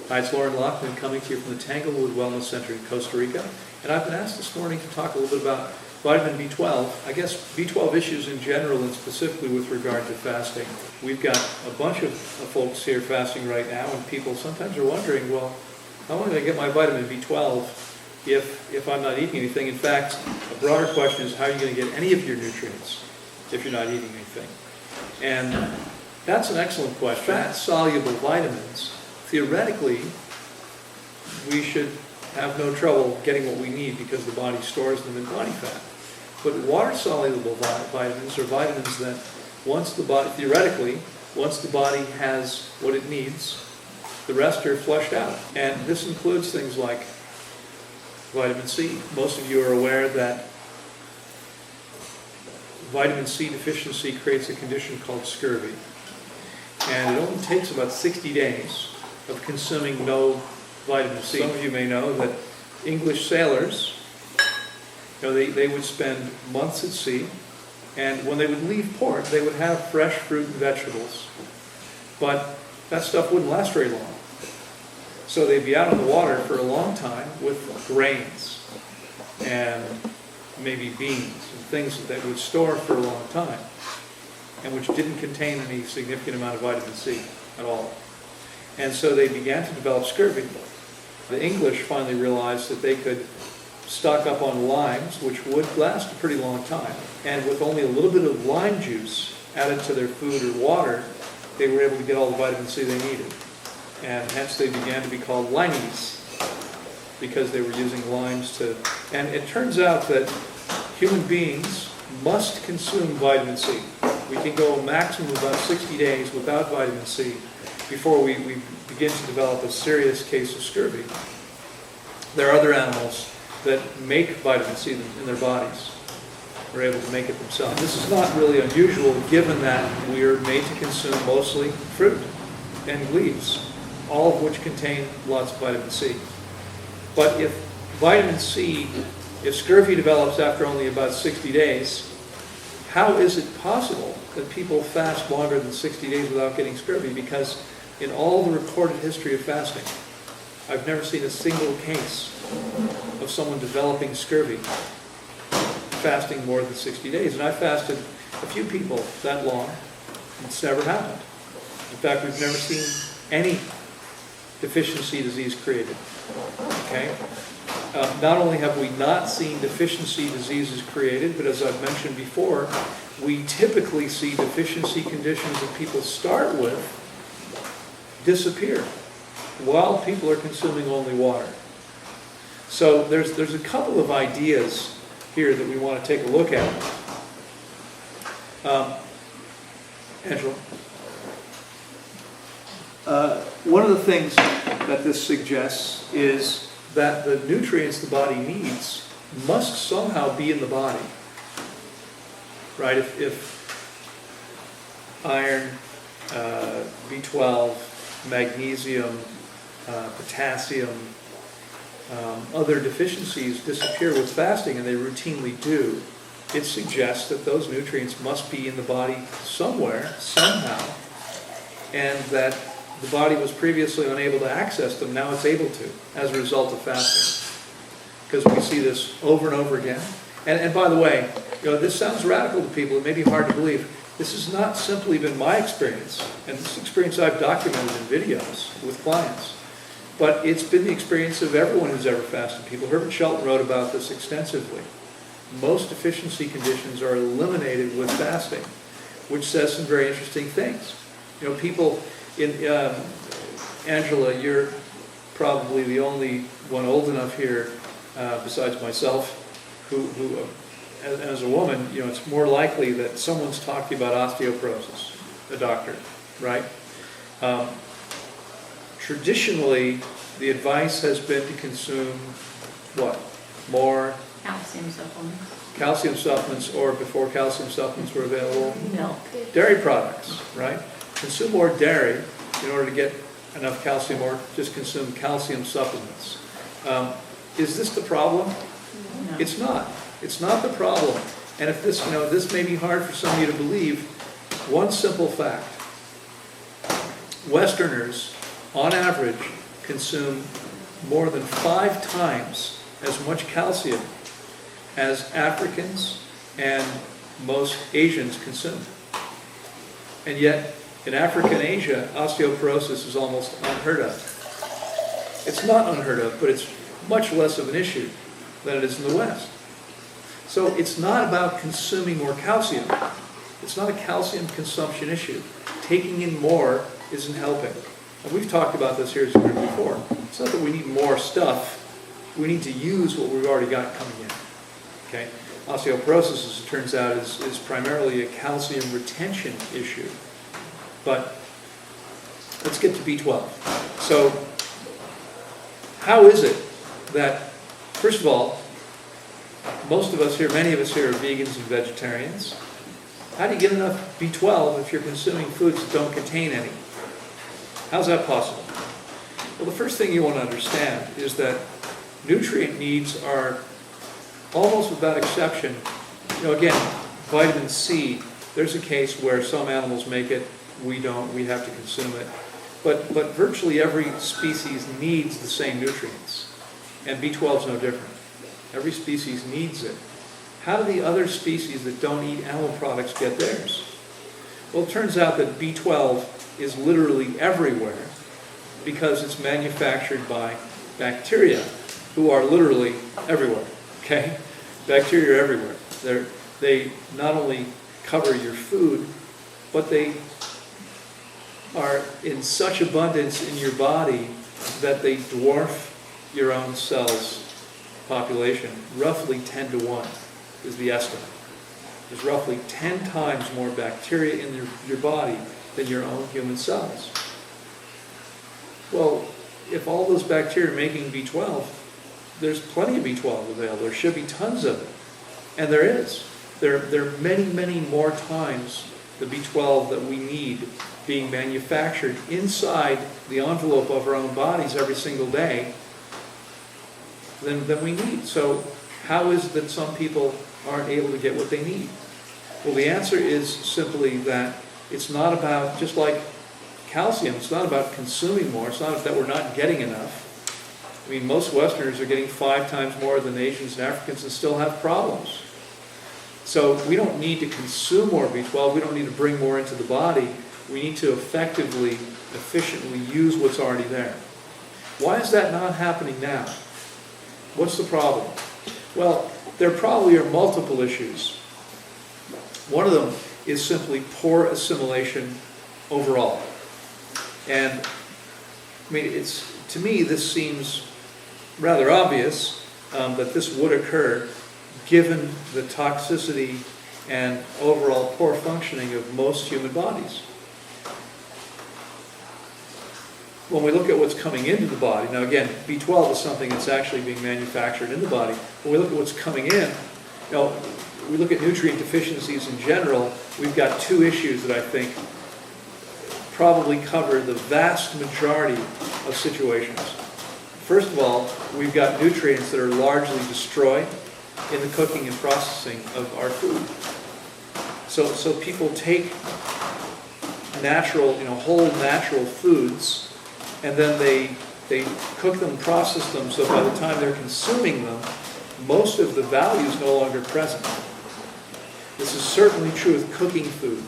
Hi, it's Loren Lockman coming to you from the Tanglewood Wellness Center in Costa Rica. And I've been asked this morning to talk a little bit about vitamin B12. I guess B12 issues in general and specifically with regard to fasting. We've got a bunch of folks here fasting right now, and people sometimes are wondering, well, how am I going to get my vitamin B12 if I'm not eating anything? In fact, a broader question is how are you going to get any of your nutrients if you're not eating anything? And that's an excellent question. Fat-soluble vitamins, theoretically, we should have no trouble getting what we need because the body stores them in body fat. But water-soluble vitamins are vitamins that theoretically, once the body has what it needs, the rest are flushed out. And this includes things like vitamin C. Most of you are aware that vitamin C deficiency creates a condition called scurvy. And it only takes about 60 days of consuming no vitamin C. Some of you may know that English sailors, they would spend months at sea, and when they would leave port, they would have fresh fruit and vegetables. But that stuff wouldn't last very long. So they'd be out on the water for a long time with grains and maybe beans and things that they would store for a long time, and which didn't contain any significant amount of vitamin C at all. And so they began to develop scurvy. The English finally realized that they could stock up on limes, which would last a pretty long time. And with only a little bit of lime juice added to their food or water, they were able to get all the vitamin C they needed. And hence they began to be called limeys, because they were using limes to... And it turns out that human beings must consume vitamin C. We can go a maximum of about 60 days without vitamin C before we begin to develop a serious case of scurvy. There are other animals that make vitamin C in their bodies. They're able to make it themselves. This is not really unusual given that we are made to consume mostly fruit and leaves, all of which contain lots of vitamin C. But if scurvy develops after only about 60 days, how is it possible that people fast longer than 60 days without getting scurvy? Because in all the recorded history of fasting, I've never seen a single case of someone developing scurvy fasting more than 60 days. And I fasted a few people that long. It's never happened. In fact, we've never seen any deficiency disease created. Okay? Not only have we not seen deficiency diseases created, but as I've mentioned before, we typically see deficiency conditions that people start with disappear while people are consuming only water. So there's a couple of ideas here that we want to take a look at. Angela? One of the things that this suggests is that the nutrients the body needs must somehow be in the body. Right? If iron, B12, magnesium, potassium, other deficiencies disappear with fasting, and they routinely do, it suggests that those nutrients must be in the body somewhere, somehow, and that the body was previously unable to access them, now it's able to, as a result of fasting. Because we see this over and over again. And by the way, this sounds radical to people, it may be hard to believe. This has not simply been my experience, and this experience I've documented in videos with clients, but it's been the experience of everyone who's ever fasted. Herbert Shelton wrote about this extensively. Most deficiency conditions are eliminated with fasting, which says some very interesting things. People Angela, you're probably the only one old enough here, besides myself, who as a woman, it's more likely that someone's talking about osteoporosis, a doctor, right? Traditionally, the advice has been to consume what? More? Calcium supplements. Calcium supplements, or before calcium supplements were available? Milk. Dairy products, right? Consume more dairy in order to get enough calcium, or just consume calcium supplements. Is this the problem? No. It's not. It's not the problem. And if this, this may be hard for some of you to believe, one simple fact. Westerners, on average, consume more than 5 times as much calcium as Africans and most Asians consume. And yet, in Africa and Asia, osteoporosis is almost unheard of. It's not unheard of, but it's much less of an issue than it is in the West. So it's not about consuming more calcium. It's not a calcium consumption issue. Taking in more isn't helping. And we've talked about this here as a group before. It's not that we need more stuff. We need to use what we've already got coming in. Okay? Osteoporosis, as it turns out, is primarily a calcium retention issue. But let's get to B12. So how is it that, first of all, most of us here, many of us here are vegans and vegetarians. How do you get enough B12 if you're consuming foods that don't contain any? How's that possible? Well, the first thing you want to understand is that nutrient needs are almost without exception. Again, vitamin C, there's a case where some animals make it, we don't, we have to consume it. But virtually every species needs the same nutrients. And B12 is no different. Every species needs it. How do the other species that don't eat animal products get theirs? Well, it turns out that B12 is literally everywhere because it's manufactured by bacteria, who are literally everywhere. Okay? Bacteria are everywhere. They not only cover your food, but they are in such abundance in your body that they dwarf your own cells population. Roughly 10 to 1 is the estimate. There's roughly 10 times more bacteria in your body than your own human cells. Well, if all those bacteria are making B12, there's plenty of B12 available. There should be tons of it. And there is. There are many, many more times the B12 that we need being manufactured inside the envelope of our own bodies every single day than we need. So how is it that some people aren't able to get what they need? Well, the answer is simply that it's not about, just like calcium, it's not about consuming more. It's not that we're not getting enough. I mean, most Westerners are getting 5 times more than Asians and Africans and still have problems. So we don't need to consume more B12. We don't need to bring more into the body. We need to effectively, efficiently use what's already there. Why is that not happening now? What's the problem? Well, there probably are multiple issues. One of them is simply poor assimilation overall. And I mean, to me, this seems rather obvious that this would occur given the toxicity and overall poor functioning of most human bodies. When we look at what's coming into the body, now again, B12 is something that's actually being manufactured in the body. When we look at what's coming in, we look at nutrient deficiencies in general, we've got 2 issues that I think probably cover the vast majority of situations. First of all, we've got nutrients that are largely destroyed in the cooking and processing of our food. So people take natural, whole natural foods, and then they cook them, process them, so by the time they're consuming them, most of the value is no longer present. This is certainly true with cooking food,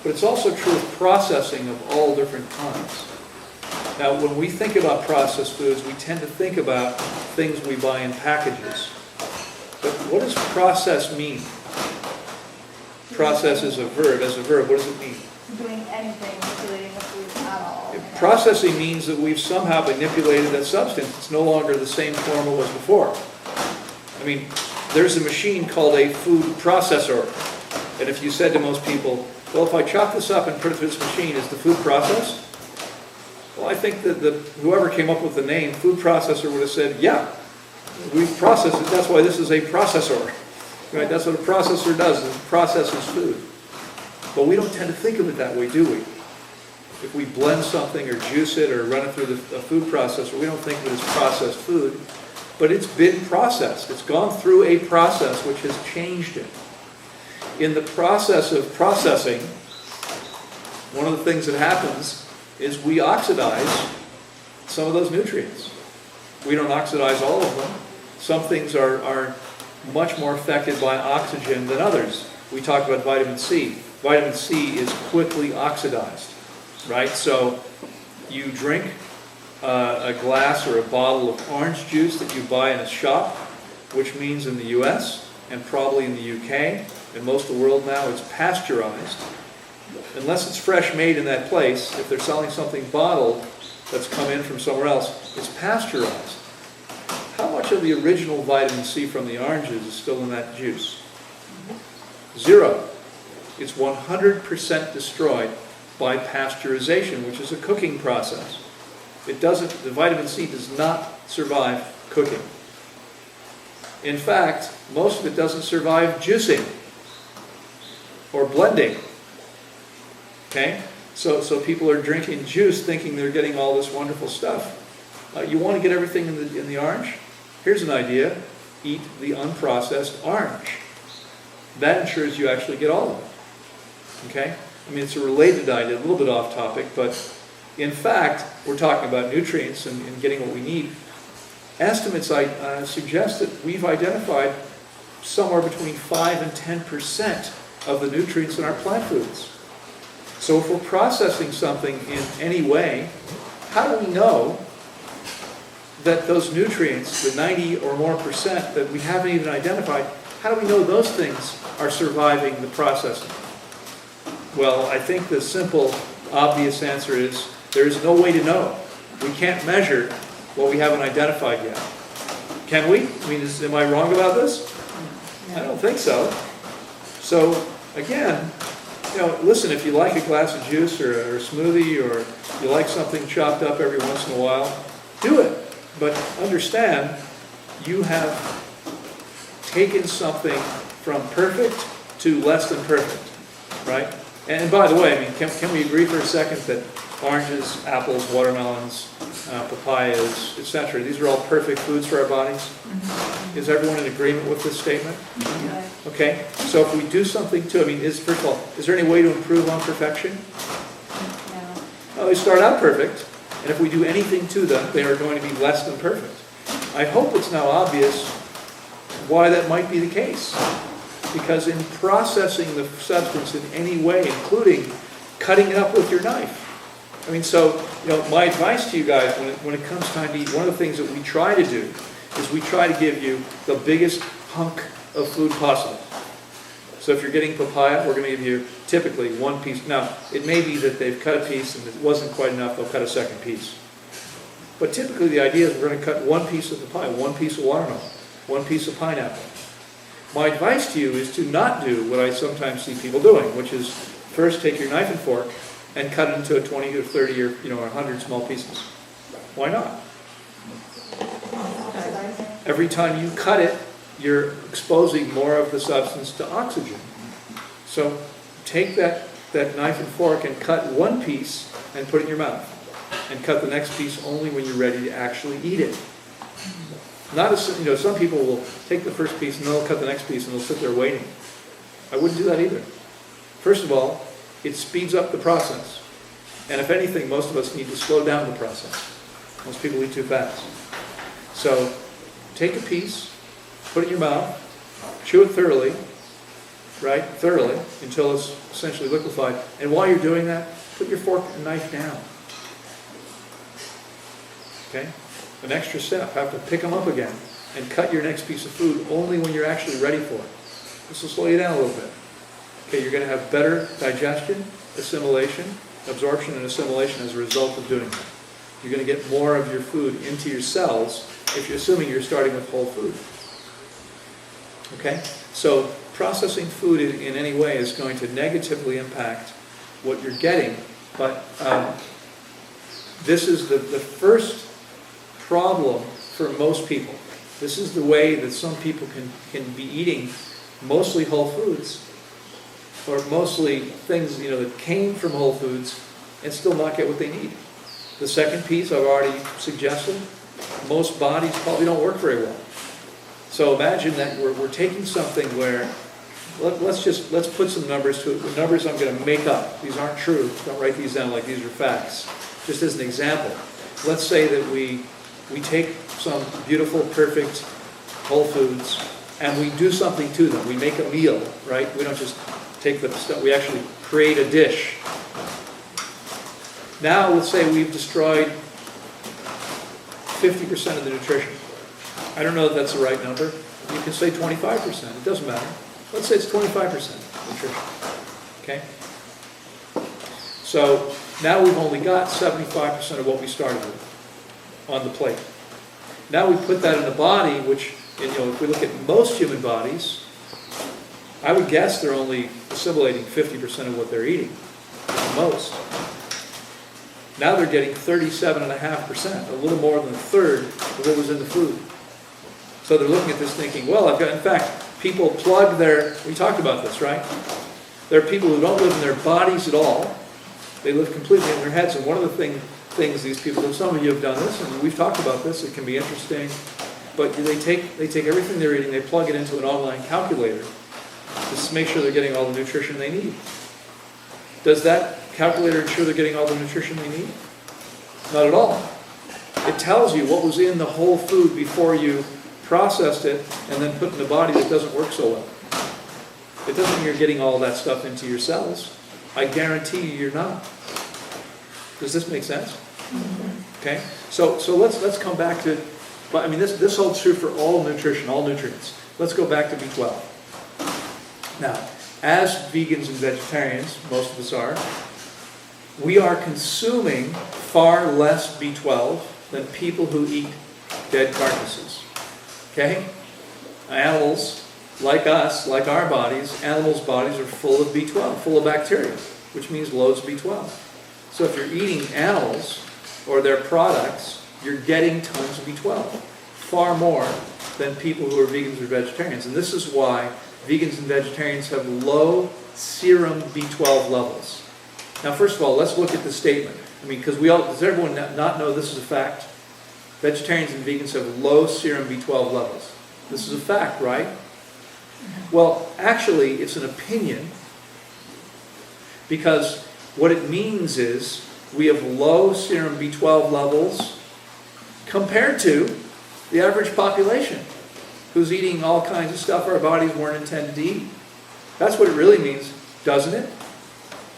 but it's also true with processing of all different kinds. Now, when we think about processed foods, we tend to think about things we buy in packages. But what does process mean? Process is a verb. As a verb, what does it mean? Doing anything, manipulating the food at all. Processing means that we've somehow manipulated that substance. It's no longer the same form it was before. I mean, there's a machine called a food processor. And if you said to most people, well, if I chop this up and put it through this machine, is the food processed? Well, I think that whoever came up with the name food processor would have said, yeah, we've processed it. That's why this is a processor. Right? That's what a processor does, it processes food. But we don't tend to think of it that way, do we? If we blend something or juice it or run it through a food processor, we don't think of it as processed food. But it's been processed. It's gone through a process which has changed it. In the process of processing, one of the things that happens is we oxidize some of those nutrients. We don't oxidize all of them. Some things are much more affected by oxygen than others. We talked about vitamin C. Vitamin C is quickly oxidized, right? So you drink a glass or a bottle of orange juice that you buy in a shop, which means in the US and probably in the UK and most of the world now it's pasteurized. Unless it's fresh made in that place, if they're selling something bottled that's come in from somewhere else, it's pasteurized. How much of the original vitamin C from the oranges is still in that juice? 0. It's 100% destroyed by pasteurization, which is a cooking process. The vitamin C does not survive cooking. In fact, most of it doesn't survive juicing or blending. Okay? So people are drinking juice thinking they're getting all this wonderful stuff. You want to get everything in the orange? Here's an idea. Eat the unprocessed orange. That ensures you actually get all of it. Okay? I mean, it's a related idea, a little bit off topic, but in fact, we're talking about nutrients and getting what we need. Estimates suggest that we've identified somewhere between 5 and 10% of the nutrients in our plant foods. So if we're processing something in any way, how do we know that those nutrients, the 90 or more percent that we haven't even identified, how do we know those things are surviving the processing? Well, I think the simple, obvious answer is there is no way to know. We can't measure what we haven't identified yet. Can we? I mean, am I wrong about this? I don't think so. So, again, listen, if you like a glass of juice or a smoothie or you like something chopped up every once in a while, do it. But understand, you have taken something from perfect to less than perfect, right? And by the way, I mean, can we agree for a second that oranges, apples, watermelons, papayas, etc., these are all perfect foods for our bodies? Mm-hmm. Is everyone in agreement with this statement? Mm-hmm. Okay, so if we do something to, I mean, first of all, is there any way to improve on perfection? No. Well, they start out perfect, and if we do anything to them, they are going to be less than perfect. I hope it's now obvious why that might be the case. Because in processing the substance in any way, including cutting it up with your knife. I mean, so, my advice to you guys when it comes time to eat, one of the things that we try to do is we try to give you the biggest hunk of food possible. So if you're getting papaya, we're going to give you typically one piece. Now, it may be that they've cut a piece and it wasn't quite enough, they'll cut a second piece. But typically the idea is we're going to cut one piece of papaya, one piece of watermelon, one piece of pineapple. My advice to you is to not do what I sometimes see people doing, which is first take your knife and fork and cut it into a 20 or 30 or 100 small pieces. Why not? Every time you cut it, you're exposing more of the substance to oxygen. So take that knife and fork and cut one piece and put it in your mouth. And cut the next piece only when you're ready to actually eat it. Not as, some people will take the first piece and they'll cut the next piece and they'll sit there waiting. I wouldn't do that either. First of all, it speeds up the process. And if anything, most of us need to slow down the process. Most people eat too fast. So take a piece, put it in your mouth, chew it thoroughly, right? Thoroughly, until it's essentially liquefied. And while you're doing that, put your fork and knife down. Okay? An extra step, have to pick them up again and cut your next piece of food only when you're actually ready for it. This will slow you down a little bit. Okay, you're going to have better digestion, assimilation, absorption and assimilation as a result of doing that. You're going to get more of your food into your cells if you're assuming you're starting with whole food. Okay? So processing food in any way is going to negatively impact what you're getting, but this is the first problem for most people. This is the way that some people can be eating mostly whole foods, or mostly things that came from whole foods, and still not get what they need. The second piece I've already suggested, most bodies probably don't work very well. So imagine that we're taking something where, let's put some numbers to it. The numbers I'm going to make up. These aren't true. Don't write these down like these are facts. Just as an example. let's say that we take some beautiful, perfect whole foods and we do something to them. We make a meal, right? We don't just take the stuff, we actually create a dish. Now, let's say we've destroyed 50% of the nutrition. I don't know if that's the right number. You can say 25%. It doesn't matter. Let's say it's 25% nutrition. Okay? So now we've only got 75% of what we started with on the plate. Now we put that in the body, which, if we look at most human bodies, I would guess they're only assimilating 50% of what they're eating, at most. Now they're getting 37.5%, a little more than a third of what was in the food. So they're looking at this thinking, well, in fact, people plug we talked about this, right? There are people who don't live in their bodies at all. They live completely in their heads. And one of the things these people do, some of you have done this, and we've talked about this, it can be interesting, but they take everything they're eating, they plug it into an online calculator just to make sure they're getting all the nutrition they need. Does that calculator ensure they're getting all the nutrition they need? Not at all. It tells you what was in the whole food before you processed it and then put in the body that doesn't work so well. It doesn't mean you're getting all that stuff into your cells. I guarantee you're not. Does this make sense? Okay? So let's come back to, this holds true for all nutrition, all nutrients. Let's go back to B12. Now, as vegans and vegetarians, most of us are, we are consuming far less B12 than people who eat dead carcasses. Okay? Animals, like us, like our bodies, animals' bodies are full of B12, full of bacteria, which means loads of B12. So if you're eating animals or their products, you're getting tons of B12, far more than people who are vegans or vegetarians. And this is why vegans and vegetarians have low serum B12 levels. Now, first of all, let's look at the statement. Because does everyone not know this is a fact? Vegetarians and vegans have low serum B12 levels. This is a fact, right? Well, actually, it's an opinion, because what it means is we have low serum B12 levels compared to the average population who's eating all kinds of stuff our bodies weren't intended to eat. That's what it really means, doesn't it?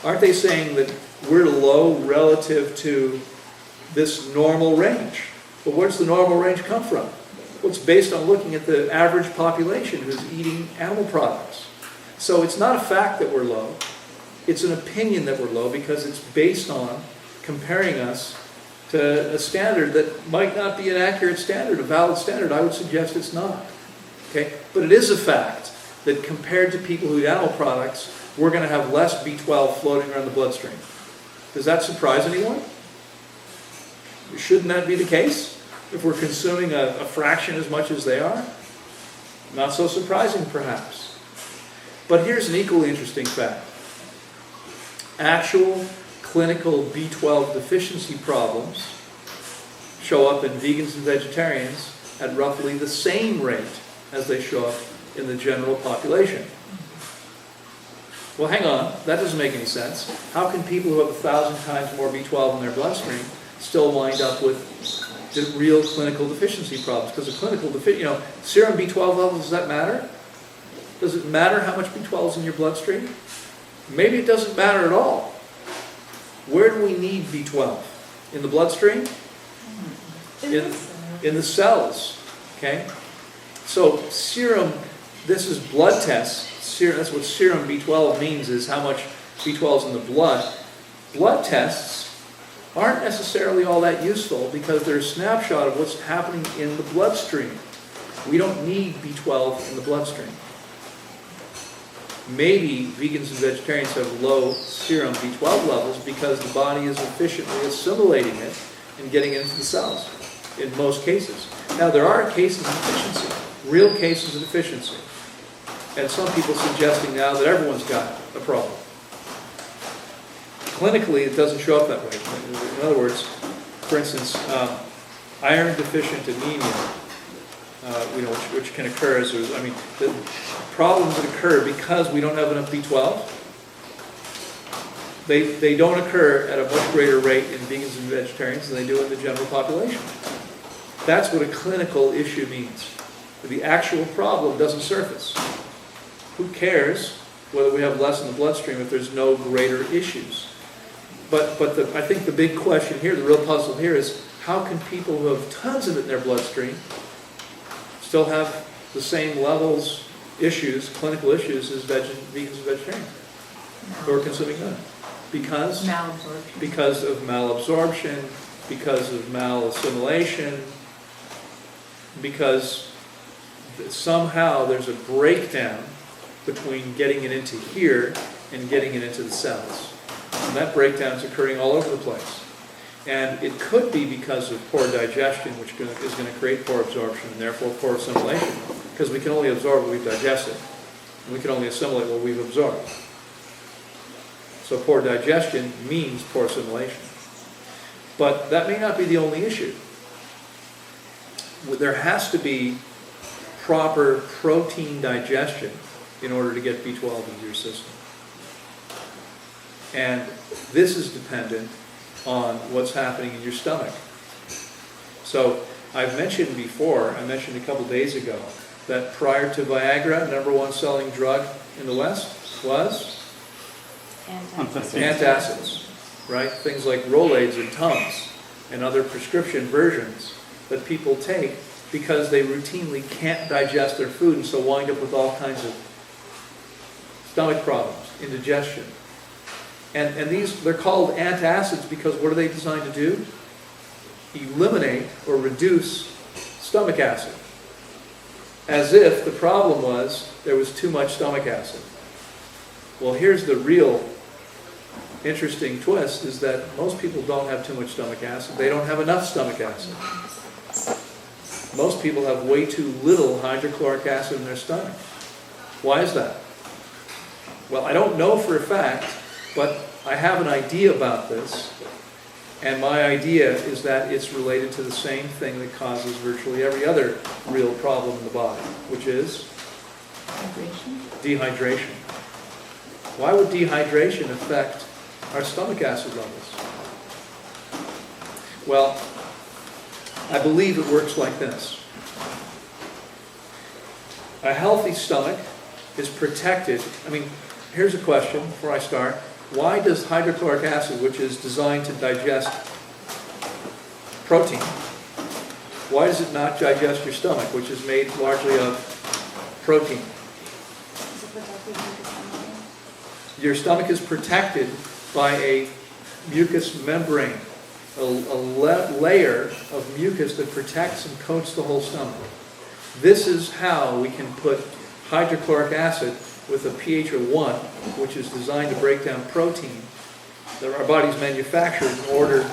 Aren't they saying that we're low relative to this normal range? But where does the normal range come from? Well, it's based on looking at the average population who's eating animal products. So it's not a fact that we're low. It's an opinion that we're low because it's based on comparing us to a standard that might not be an accurate standard, a valid standard. I would suggest it's not. Okay? But it is a fact that compared to people who eat animal products, we're going to have less B12 floating around the bloodstream. Does that surprise anyone? Shouldn't that be the case? If we're consuming a fraction as much as they are? Not so surprising, perhaps. But here's an equally interesting fact. Actual clinical B12 deficiency problems show up in vegans and vegetarians at roughly the same rate as they show up in the general population. Well, hang on, that doesn't make any sense. How can people who have 1,000 times more B12 in their bloodstream still wind up with the real clinical deficiency problems? Because the clinical serum B12 levels, does that matter? Does it matter how much B12 is in your bloodstream? Maybe it doesn't matter at all. Where do we need B12? In the bloodstream? In the cells. Okay? So serum, this is blood tests. That's what serum B12 means, is how much B12 is in the blood. Blood tests aren't necessarily all that useful because they're a snapshot of what's happening in the bloodstream. We don't need B12 in the bloodstream. Maybe vegans and vegetarians have low serum B12 levels because the body is efficiently assimilating it and getting it into the cells, in most cases. Now, there are cases of deficiency, real cases of deficiency. And some people suggesting now that everyone's got a problem. Clinically, it doesn't show up that way. In other words, for instance, iron deficient anemia, which can occur as the problems that occur because we don't have enough B12. They don't occur at a much greater rate in vegans and vegetarians than they do in the general population. That's what a clinical issue means. The actual problem doesn't surface. Who cares whether we have less in the bloodstream if there's no greater issues? But I think the big question here, the real puzzle here is, how can people who have tons of it in their bloodstream still have the same levels, issues, clinical issues as vegans and vegetarians who are consuming none? Because? Malabsorption. Because of malabsorption, because of malassimilation, because somehow there's a breakdown between getting it into here and getting it into the cells. And that breakdown is occurring all over the place. And it could be because of poor digestion, which is going to create poor absorption and therefore poor assimilation, because we can only absorb what we've digested, and we can only assimilate what we've absorbed. So poor digestion means poor assimilation. But that may not be the only issue. There has to be proper protein digestion in order to get B12 into your system. And this is dependent on what's happening in your stomach. So I've mentioned before, I mentioned a couple days ago, that prior to Viagra, #1 selling drug in the West was antacids, right? Things like Rolaids and Tums and other prescription versions that people take because they routinely can't digest their food and so wind up with all kinds of stomach problems, indigestion. And these, they're called antacids because what are they designed to do? Eliminate or reduce stomach acid. As if the problem was there was too much stomach acid. Well, here's the real interesting twist, is that most people don't have too much stomach acid. They don't have enough stomach acid. Most people have way too little hydrochloric acid in their stomach. Why is that? Well, I don't know for a fact, but I have an idea about this, and my idea is that it's related to the same thing that causes virtually every other real problem in the body, which is dehydration. Why would dehydration affect our stomach acid levels? Well, I believe it works like this. A healthy stomach is protected. I mean, here's a question before I start. Why does hydrochloric acid, which is designed to digest protein, why does it not digest your stomach, which is made largely of protein? Your stomach is protected by a mucous membrane, a layer of mucus that protects and coats the whole stomach. This is how we can put hydrochloric acid with a pH of 1, which is designed to break down protein that our bodies manufacture in order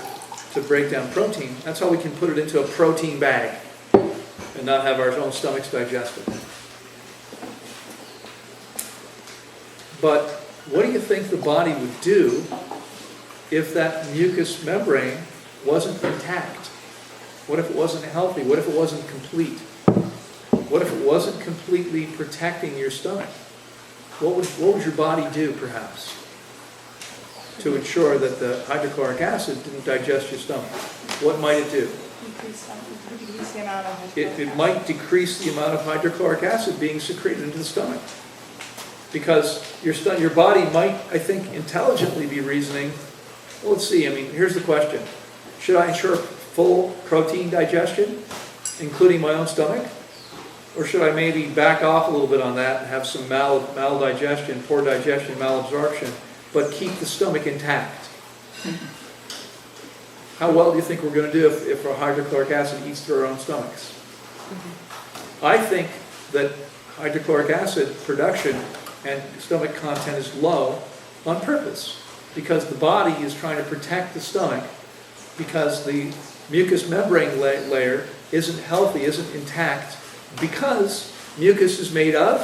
to break down protein. That's how we can put it into a protein bag and not have our own stomachs digest it. But what do you think the body would do if that mucous membrane wasn't intact? What if it wasn't healthy? What if it wasn't complete? What if it wasn't completely protecting your stomach? What would your body do, perhaps, to ensure that the hydrochloric acid didn't digest your stomach? What might it do? Decrease the amount of It might decrease the amount of hydrochloric acid being secreted into the stomach. Because your body might, I think, intelligently be reasoning, well, let's see, I mean, here's the question. Should I ensure full protein digestion, including my own stomach? Or should I maybe back off a little bit on that and have some maldigestion, poor digestion, malabsorption, but keep the stomach intact? How well do you think we're going to do if our hydrochloric acid eats through our own stomachs? I think that hydrochloric acid production and stomach content is low on purpose, because the body is trying to protect the stomach because the mucous membrane layer isn't healthy, isn't intact, because mucus is made of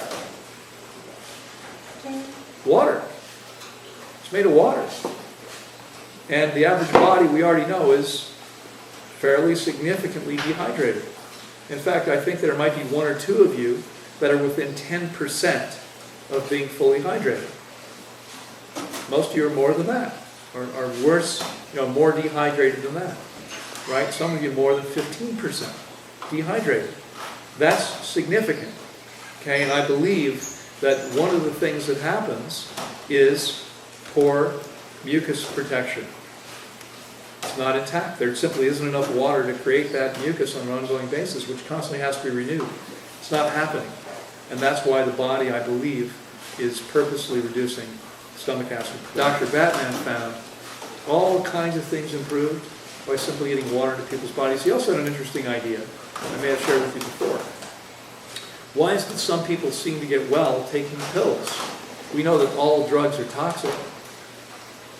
water. It's made of water. And the average body, we already know, is fairly significantly dehydrated. In fact, I think there might be one or two of you that are within 10% of being fully hydrated. Most of you are more than that. are worse, more dehydrated than that, right? Some of you more than 15% dehydrated. That's significant, okay? And I believe that one of the things that happens is poor mucus protection. It's not intact. There simply isn't enough water to create that mucus on an ongoing basis, which constantly has to be renewed. It's not happening. And that's why the body, I believe, is purposely reducing stomach acid. Dr. Batman found all kinds of things improved by simply getting water into people's bodies. He also had an interesting idea I may have shared with you before. Why is it that some people seem to get well taking pills? We know that all drugs are toxic.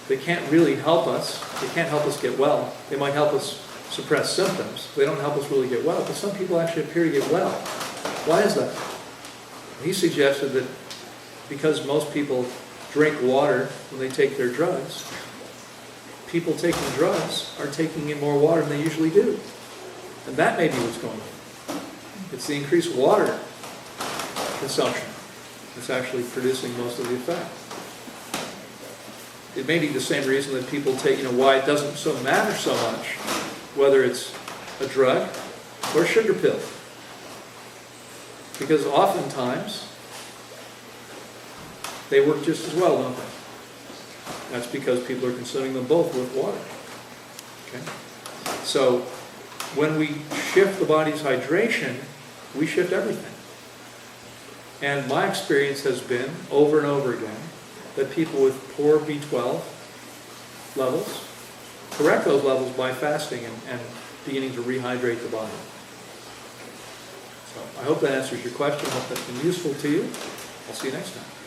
They can't really help us. They can't help us get well. They might help us suppress symptoms. They don't help us really get well. But some people actually appear to get well. Why is that? He suggested that because most people drink water when they take their drugs, people taking drugs are taking in more water than they usually do. And that may be what's going on. It's the increased water consumption that's actually producing most of the effect. It may be the same reason that people take, why it doesn't so matter so much whether it's a drug or a sugar pill. Because oftentimes they work just as well, don't they? That's because people are consuming them both with water. Okay? So when we shift the body's hydration, we shift everything. And my experience has been, over and over again, that people with poor B12 levels correct those levels by fasting and beginning to rehydrate the body. So I hope that answers your question. I hope that's been useful to you. I'll see you next time.